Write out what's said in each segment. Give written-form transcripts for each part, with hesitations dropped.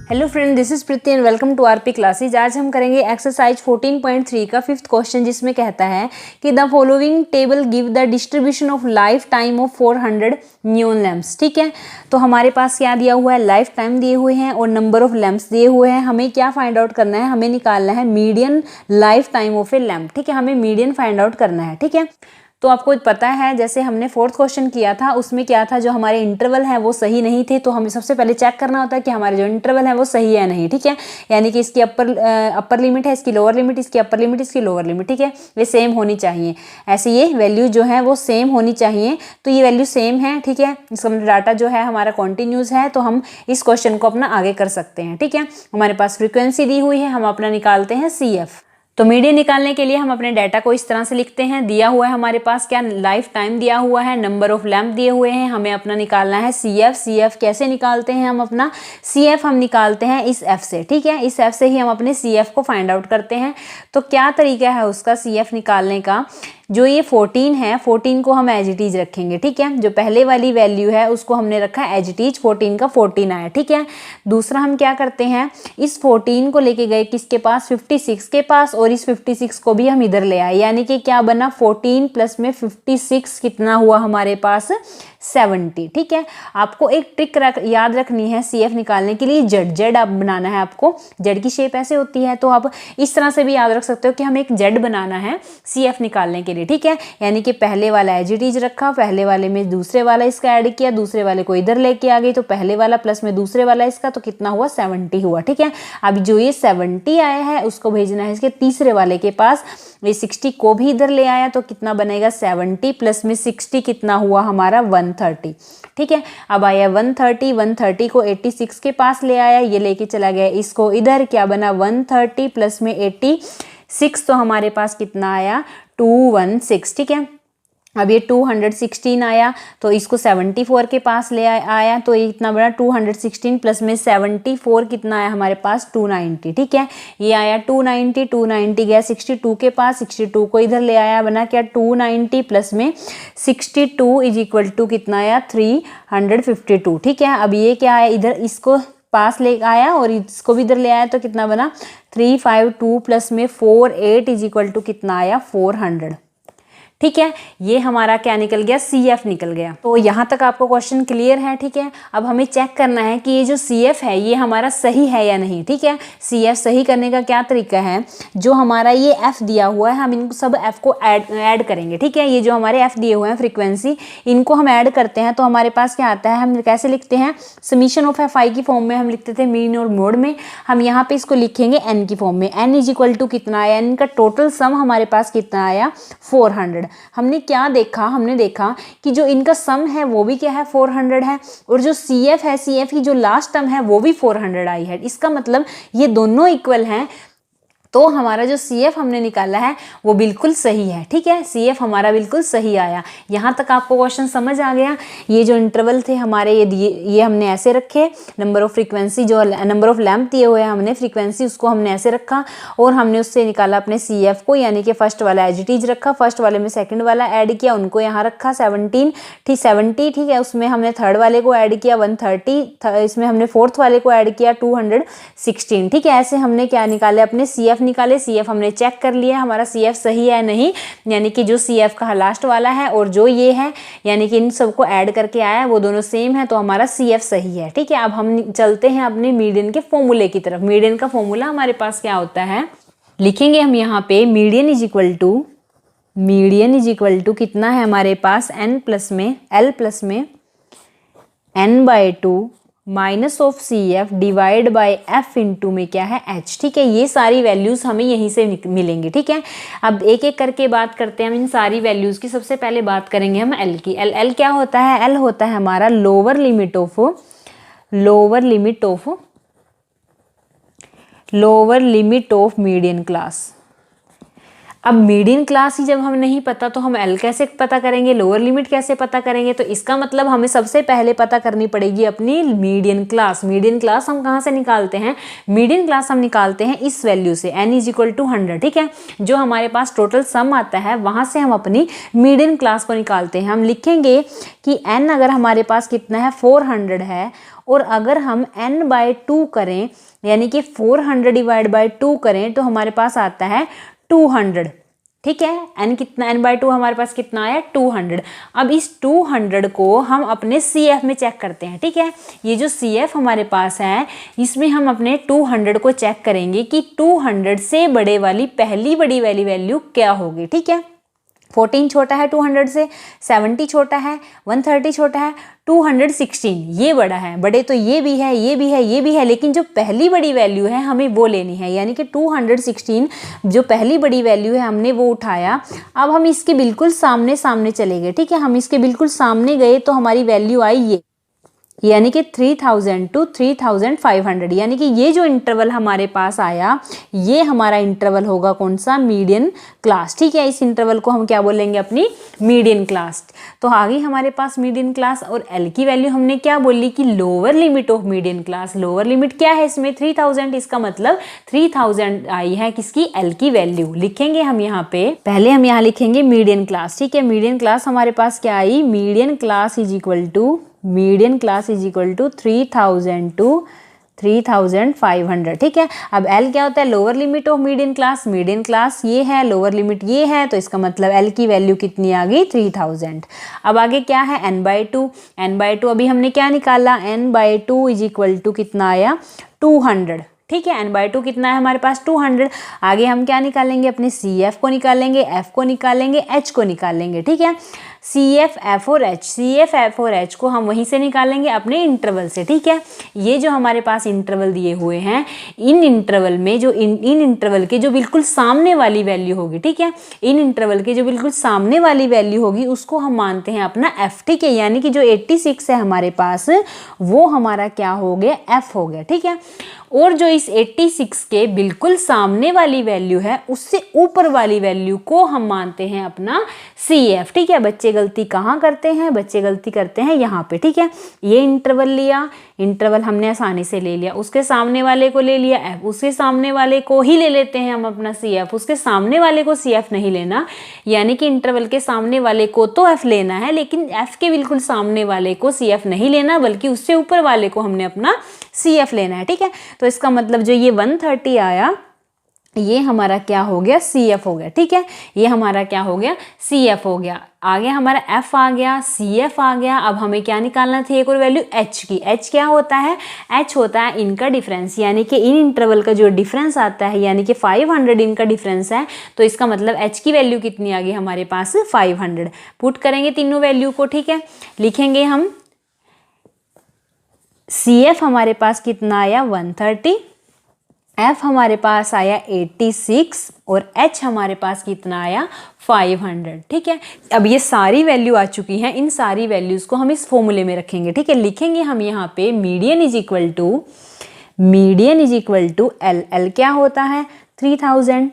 Hello friend, this is Preeti and welcome to RP classes. आज हम करेंगे एक्सरसाइज 14.3 का फिफ्थ क्वेश्चन, जिसमें कहता है कि the following table give the distribution of life time of 400 neon lamps. ठीक है, तो हमारे पास क्या दिया हुआ है, लाइफ टाइम दिए हुए हैं और नंबर ऑफ लैम्प्स दिए हुए हैं। हमें क्या फाइंड आउट करना है, हमें निकालना है median life time of A lamp. ठीक है, हमें मीडियन फाइंड आउट करना है। ठीक है, तो आपको पता है जैसे हमने फोर्थ क्वेश्चन किया था उसमें क्या था, जो हमारे इंटरवल है वो सही नहीं थे, तो हमें सबसे पहले चेक करना होता है कि हमारे जो इंटरवल है वो सही है नहीं। ठीक है, यानी कि इसकी अपर लिमिट है, इसकी लोअर लिमिट, इसकी अपर लिमिट, इसकी लोअर लिमिट, ठीक है, ये सेम होनी चाहिए। ऐसे ये वैल्यू जो है वो सेम होनी चाहिए, तो ये वैल्यू सेम है। ठीक है, इसका डाटा जो है हमारा कॉन्टिन्यूस है, तो हम इस क्वेश्चन को अपना आगे कर सकते हैं। ठीक है, हमारे पास फ्रीक्वेंसी दी हुई है, हम अपना निकालते हैं CF। तो मीडियन निकालने के लिए हम अपने डाटा को इस तरह से लिखते हैं। दिया हुआ है हमारे पास क्या, लाइफ टाइम दिया हुआ है, नंबर ऑफ लैम्प दिए हुए हैं, हमें अपना निकालना है CF। CF कैसे निकालते हैं हम अपना CF हम निकालते हैं इस F से। ठीक है, इस F से ही हम अपने CF को फाइंड आउट करते हैं। तो क्या तरीका है उसका CF निकालने का, जो ये 14 है, 14 को हम एज इट इज रखेंगे। ठीक है, जो पहले वाली वैल्यू है उसको हमने रखा एज इट इज, 14 का 14 आया। ठीक है, दूसरा हम क्या करते हैं, इस 14 को लेके गए किसके पास, 56 के पास, और इस 56 को भी हम इधर ले आए, यानी कि क्या बना, 14 प्लस में 56 कितना हुआ हमारे पास, 70। ठीक है, आपको एक ट्रिक याद रखनी है CF निकालने के लिए, जेड आप बनाना है आपको। जेड की शेप ऐसे होती है, तो आप इस तरह से भी याद रख सकते हो कि हमें एक जेड बनाना है CF निकालने के लिए। ठीक है, यानी कि पहले वाला एज इट इज रखा, पहले वाले में दूसरे वाला इसका ऐड किया, दूसरे वाले को इधर लेके आ गई, तो पहले वाला प्लस में दूसरे वाला इसका, तो कितना हुआ, 70 हुआ। ठीक है, अब जो ये 70 आया है उसको भेजना है इसके तीसरे वाले के पास। ये 60 को भी इधर ले आया, तो कितना बनेगा, 70 प्लस में 60 कितना हुआ हमारा, 130। ठीक है, अब आया 130, 130 को 86 के पास ले आया, ये लेके चला गया इसको इधर, क्या बना, 130 प्लस में 86, तो हमारे पास कितना आया, 216। ठीक है, अब ये 216 आया, तो इसको 74 के पास ले आया, तो ये इतना बड़ा 216 प्लस में 74 कितना आया हमारे पास, 290। ठीक है, ये आया 290 गया 62 के पास, 62 को इधर ले आया, बना क्या, 290 प्लस में 62 इज इक्वल टू कितना आया, 352। ठीक है, अब ये क्या आया, इधर इसको पास ले आया और इसको भी इधर ले आया, तो कितना बना, 352 प्लस में 48 इज इक्वल टू कितना आया, 400। ठीक है, ये हमारा क्या निकल गया, CF निकल गया। तो यहाँ तक आपको क्वेश्चन क्लियर है। ठीक है, अब हमें चेक करना है कि ये जो CF है ये हमारा सही है या नहीं। ठीक है, CF सही करने का क्या तरीका है, जो हमारा ये F दिया हुआ है, हम इनको सब F को ऐड करेंगे। ठीक है, ये जो हमारे F दिए हुए हैं फ्रीक्वेंसी, इनको हम ऐड करते हैं, तो हमारे पास क्या आता है, हम कैसे लिखते हैं, समीशन ऑफ FI की फॉर्म में हम लिखते थे मीन और मोड में, हम यहाँ पे इसको लिखेंगे N की फॉर्म में। N इज इक्वल टू कितना आया, N का टोटल सम हमारे पास कितना आया, 400। हमने क्या देखा, हमने देखा कि जो इनका सम है वो भी क्या है, 400 है, और जो CF है, CF की जो लास्ट टर्म है वो भी 400 आई है। इसका मतलब ये दोनों इक्वल हैं, तो हमारा जो CF हमने निकाला है वो बिल्कुल सही है। ठीक है, CF हमारा बिल्कुल सही आया। यहाँ तक आपको क्वेश्चन समझ आ गया। ये जो इंटरवल थे हमारे, ये हमने ऐसे रखे, नंबर ऑफ फ्रीक्वेंसी, जो नंबर ऑफ लैम्प दिए हुए हैं हमने फ्रीक्वेंसी, उसको हमने ऐसे रखा, और हमने उससे निकाला अपने CF को, यानी कि फर्स्ट वाला एज इट इज रखा, फर्स्ट वाले में सेकंड वाला ऐड किया, उनको यहाँ रखा 70। ठीक है, उसमें हमने थर्ड वाले को ऐड किया 130, इसमें हमने फोर्थ वाले को ऐड किया 216। ठीक है, ऐसे हमने क्या निकाले, अपने CF निकाले। CF हमने चेक कर लिया हमारा CF सही है नहीं, यानी कि जो CF का लास्ट वाला है और जो ये है, यानी कि इन सबको ऐड करके आया वो दोनों सेम है, तो हमारा CF सही है। ठीक है, अब हम चलते हैं अपने मीडियन के फॉर्मूले की तरफ। मीडियन का फॉर्मूला हमारे पास क्या होता है, लिखेंगे हम यहाँ पे, मीडियन इज इक्वल टू कितना है हमारे पास, L प्लस में N/2 minus of CF divide by F into में क्या है, H। ठीक है, ये सारी वैल्यूज हमें यहीं से मिलेंगी। ठीक है, अब एक एक करके बात करते हैं हम इन सारी वैल्यूज की। सबसे पहले बात करेंगे हम L की। L क्या होता है, L होता है हमारा lower limit of median class. अब मीडियन क्लास ही जब हमें नहीं पता तो हम एल कैसे पता करेंगे, लोअर लिमिट कैसे पता करेंगे? तो इसका मतलब हमें सबसे पहले पता करनी पड़ेगी अपनी मीडियन क्लास। मीडियन क्लास हम कहाँ से निकालते हैं? मीडियन क्लास हम निकालते हैं इस वैल्यू से, n इज इक्वल टू 100, ठीक है। जो हमारे पास टोटल सम आता है वहाँ से हम अपनी मीडियन क्लास को निकालते हैं। हम लिखेंगे कि n अगर हमारे पास कितना है 400 है, और अगर हम n/2 करें यानी कि 400 डिवाइड बाई 2 करें तो हमारे पास आता है 200, ठीक है। n कितना, n/2 हमारे पास कितना आया 200। अब इस 200 को हम अपने CF में चेक करते हैं, ठीक है। ये जो CF हमारे पास है इसमें हम अपने 200 को चेक करेंगे कि 200 से बड़े वाली पहली बड़ी वाली वैल्यू क्या होगी, ठीक है। 14 छोटा है 200 से, 70 छोटा है, 130 छोटा है, 216 ये बड़ा है। बड़े तो ये भी है, ये भी है, ये भी है, लेकिन जो पहली बड़ी वैल्यू है हमें वो लेनी है, यानी कि 216 जो पहली बड़ी वैल्यू है हमने वो उठाया। अब हम इसके बिल्कुल सामने सामने चले गए, ठीक है। हम इसके बिल्कुल सामने गए तो हमारी वैल्यू आई ये, यानी कि 3000 टू 3500, यानी कि ये जो इंटरवल हमारे पास आया ये हमारा इंटरवल होगा कौन सा? मीडियन क्लास, ठीक है। इस इंटरवल को हम क्या बोलेंगे? अपनी मीडियन क्लास। तो आ गई हमारे पास मीडियन क्लास। और एल की वैल्यू हमने क्या बोली कि lower limit of median class. Lower limit क्या है इसमें? 3000, इसका मतलब 3000 आई है किसकी? एल की वैल्यू। लिखेंगे हम यहाँ पे, पहले हम यहाँ लिखेंगे मीडियन क्लास, ठीक है। मीडियन क्लास हमारे पास क्या आई? Median class is equal to 3000 to 3500, ठीक है। अब L क्या होता है? Lower limit of median class. Median class ये है, लोअर लिमिट ये है, तो इसका मतलब L की वैल्यू कितनी आ गई? 3000। अब आगे क्या है? n/2। n/2 अभी हमने क्या निकाला? n/2 इज इक्वल टू कितना आया? 200, ठीक है। n/2 कितना है हमारे पास? 200। आगे हम क्या निकालेंगे? अपने CF को निकालेंगे, F को निकालेंगे, H को निकालेंगे, ठीक है। CF, F और H, CF, F और H को हम वहीं से निकालेंगे अपने इंटरवल से, ठीक है। ये जो हमारे पास इंटरवल दिए हुए हैं, इन इंटरवल में जो इन इंटरवल के जो बिल्कुल सामने वाली वैल्यू होगी, ठीक है, इन इंटरवल के जो बिल्कुल सामने वाली वैल्यू होगी उसको हम मानते हैं अपना F, ठीक है। यानी कि जो 86 है हमारे पास वो हमारा क्या हो गया? F हो गया, ठीक है। और जो इस 86 के बिल्कुल सामने वाली वैल्यू है उससे ऊपर वाली वैल्यू को हम मानते हैं अपना CF, ठीक है। बच्चे गलती कहाँ करते हैं? बच्चे गलती करते हैं यहाँ पे, ठीक है। ये इंटरवल लिया, इंटरवल हमने आसानी से ले लिया, उसके सामने वाले को ले लिया F, उसके सामने वाले को ही ले लेते हैं हम अपना CF, उसके सामने वाले को CF नहीं लेना, यानी कि इंटरवल के सामने वाले को तो F लेना है लेकिन F के बिल्कुल सामने वाले को CF नहीं लेना, बल्कि उससे ऊपर वाले को हमने अपना CF लेना है, ठीक है। तो इसका मतलब जो ये 130 आया ये हमारा क्या हो गया? CF हो गया, ठीक है। ये हमारा क्या हो गया? CF हो गया। आगे हमारा F आ गया, CF आ गया। अब हमें क्या निकालना थी? एक और वैल्यू H की। H क्या होता है? H होता है इनका डिफरेंस, यानी कि इन इंटरवल का जो डिफरेंस आता है, यानी कि 500 इनका डिफरेंस है, तो इसका मतलब H की वैल्यू कितनी आ गई हमारे पास? 500। पुट करेंगे तीनों वैल्यू को, ठीक है। लिखेंगे हम CF हमारे पास कितना आया? 130, F हमारे पास आया 86 और H हमारे पास कितना आया? 500, ठीक है। अब ये सारी वैल्यू आ चुकी हैं, इन सारी वैल्यूज़ को हम इस फॉर्मूले में रखेंगे, ठीक है। लिखेंगे हम यहाँ पे median is equal to L। L क्या होता है? 3000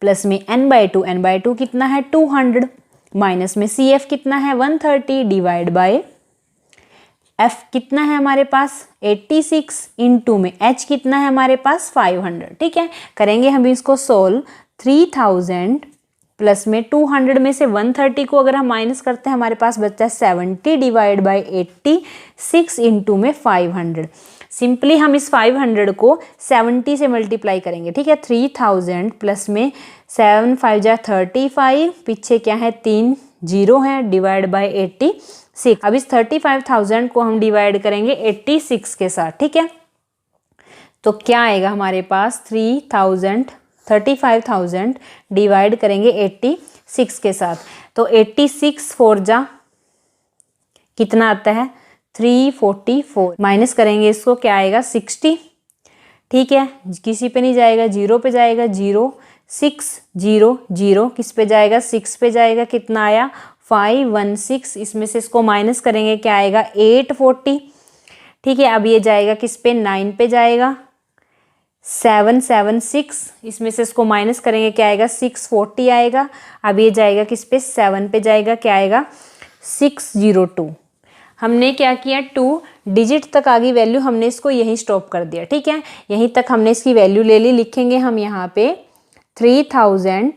प्लस में n/2, n/2 कितना है? 200, माइनस में CF कितना है? 130 डिवाइड बाय F कितना है हमारे पास? 86 इंटू में H कितना है हमारे पास? 500, ठीक है। करेंगे हम इसको सोल्व। 3000 प्लस में 200 में से 130 को अगर हम माइनस करते हैं हमारे पास बचता है 70 डिवाइड बाई 86 इंटू में 500। सिंपली हम इस 500 को 70 से मल्टीप्लाई करेंगे, ठीक है। 3000 प्लस में 7 5 जा 35, पीछे क्या है? 3 0 है, डिवाइड बाई 86। अब इस 35,000 को हम डिवाइड करेंगे 86 के साथ, ठीक है। तो क्या आएगा हमारे पास? 35,000 डिवाइड करेंगे 86 के साथ, तो 86 4 जा कितना आता है? 344। माइनस करेंगे इसको, क्या आएगा? 60, ठीक है। किसी पे नहीं जाएगा, 0 पे जाएगा। 0 6 0 0 किस पे जाएगा? 6 पे जाएगा। कितना आया? 516। इसमें से इसको माइनस करेंगे, क्या आएगा? 840, ठीक है। अब ये जाएगा किस पे? 9 पे जाएगा। 776, इसमें से इसको माइनस करेंगे क्या आएगा 640 आएगा। अब ये जाएगा किस पे 7 पे जाएगा, क्या आएगा 602। हमने क्या किया 2 डिजिट तक आ गई वैल्यू, हमने इसको यहीं स्टॉप कर दिया। ठीक है, यहीं तक हमने इसकी वैल्यू ले ली। लिखेंगे हम यहाँ पे 3000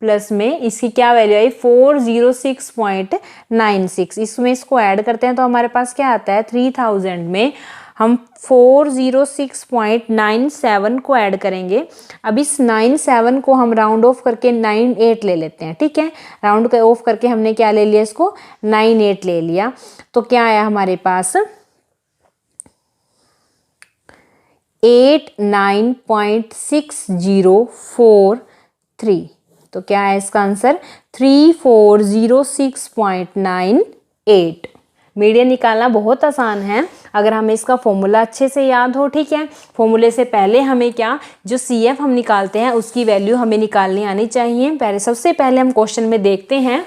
प्लस में इसकी क्या वैल्यू आई 406.96। इसमें इसको ऐड करते हैं तो हमारे पास क्या आता है 3000 में हम 406.97 को ऐड करेंगे। अब इस 97 को हम राउंड ऑफ करके 98 ले लेते हैं। ठीक है, राउंड ऑफ करके हमने क्या ले लिया इसको 98 ले लिया। तो क्या आया हमारे पास 89.6043। तो क्या है इसका आंसर 3406.98। मीडियन निकालना बहुत आसान है अगर हमें इसका फॉर्मूला अच्छे से याद हो। ठीक है, फॉर्मूले से पहले हमें क्या जो CF हम निकालते हैं उसकी वैल्यू हमें निकालनी आनी चाहिए। सबसे पहले हम क्वेश्चन में देखते हैं,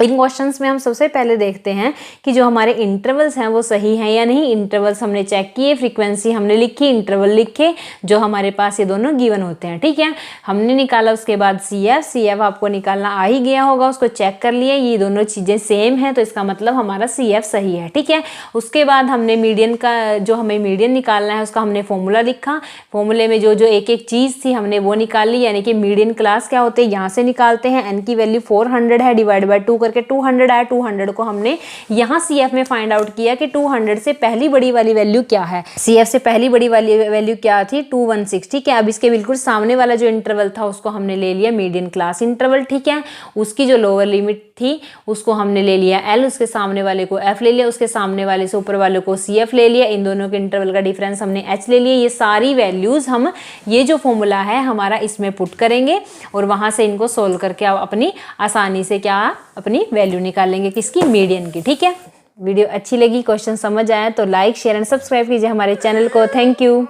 इन क्वेश्चंस में हम सबसे पहले देखते हैं कि जो हमारे इंटरवल्स हैं वो सही हैं या नहीं। इंटरवल्स हमने चेक किए, फ्रीक्वेंसी हमने लिखी, इंटरवल लिखे, जो हमारे पास ये दोनों गिवन होते हैं। ठीक है, हमने निकाला उसके बाद CF आपको निकालना आ ही गया होगा, उसको चेक कर लिए, ये दोनों चीज़ें सेम हैं तो इसका मतलब हमारा CF सही है। ठीक है, उसके बाद हमने मीडियन का जो हमें मीडियन निकालना है उसका हमने फॉर्मूला लिखा। फॉर्मूले में जो जो एक एक चीज़ थी हमने वो निकाल ली, यानी कि मीडियन क्लास क्या होते हैं यहाँ से निकालते हैं। n की वैल्यू 400 है, डिवाइड बाय 2 करके 200 आया। 200 को हमने यहाँ CF में फाइंड आउट किया कि 200 से पहली बड़ी वाली वैल्यू क्या है। CF से पहली बड़ी वाली वैल्यू क्या थी 216। ठीक है, अब इसके बिल्कुल सामने वाला जो इंटरवल था उसको हमने ले लिया मीडियन क्लास इंटरवल। ठीक है, उसकी जो लोअर लिमिट थी उसको हमने ले लिया L, उसके सामने वाले को F ले लिया, उसके सामने वाले से ऊपर वाले को CF ले लिया, इन दोनों के इंटरवल का डिफरेंस हमने H ले लिया। ये सारी वैल्यूज हम ये जो फॉर्मूला है हमारा इसमें पुट करेंगे और वहां से इनको सोल्व करके आप अपनी आसानी से क्या अपनी वैल्यू निकालेंगे किसकी मीडियन की। ठीक है, वीडियो अच्छी लगी, क्वेश्चन समझ आया तो लाइक शेयर एंड सब्सक्राइब कीजिए हमारे चैनल को। Thank you.